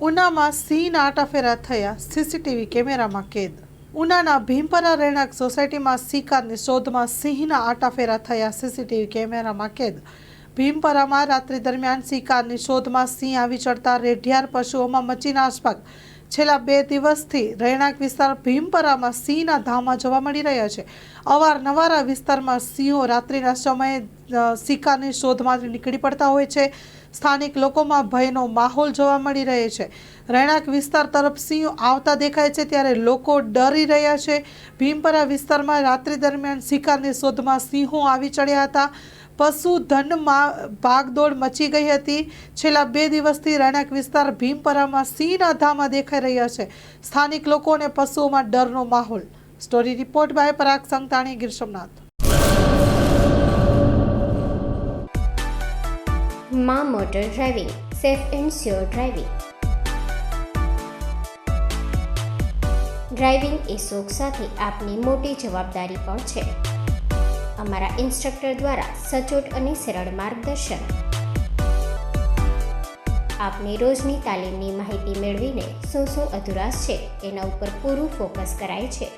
ઉનામાં સિંહના આટાફેરા થયા, સીસીટીવી કેમેરામાં કેદ। ઉનાના ભીમપરા રહેણાંક સોસાયટીમાં શિકારની શોધમાં સિંહના આટાફેરા થયા, સીસીટીવી કેમેરામાં કેદ। ભીમપરામાં રાત્રિ દરમિયાન શિકારની શોધમાં સિંહ આવી ચડતા રેઢિયાર પશુઓમાં મચી નાસભાગ। છેલ્લા 2 દિવસથી રહેણાંક વિસ્તાર ભીમપરામાં સિંહના ધામા જોવા મળી રહ્યા છે। અવારનવાર આ વિસ્તારમાં સિંહો રાત્રિના સમયે શિકારની શોધમાં નીકળી પડતા હોય છે। સ્થાનિક લોકોમાં ભયનો માહોલ જોવા મળી રહ્યો છે। રહેણાંક વિસ્તાર તરફ સિંહો આવતા દેખાય છે, ત્યારે લોકો ડરી રહ્યા છે। ભીમપરા વિસ્તારમાં રાત્રિ દરમિયાન શિકારની શોધમાં સિંહો આવી ચડ્યા હતા। પશુધનમાં ભાગદોડ મચી ગઈ હતી। છેલ્લા 2 દિવસથી રહેણાંક વિસ્તાર ભીમપરામાં સિંહના ધામા દેખાઈ રહ્યા છે। સ્થાનિક લોકો અને પશુઓમાં ડરનો માહોલ। Story report by Parag Santani, Gir Somnath. માં motor driving, safe and sure driving. Driving એ શોખ સાથે આપની મોટી જવાબદારી પણ છે। અમારા ઇન્સ્ટ્રક્ટર દ્વારા સચોટ અને સરળ માર્ગદર્શન। આપની રોજની તાલીમની માહિતી મેળવીને શું અધુરાશ છે એના ઉપર પૂરું ફોકસ કરાય છે।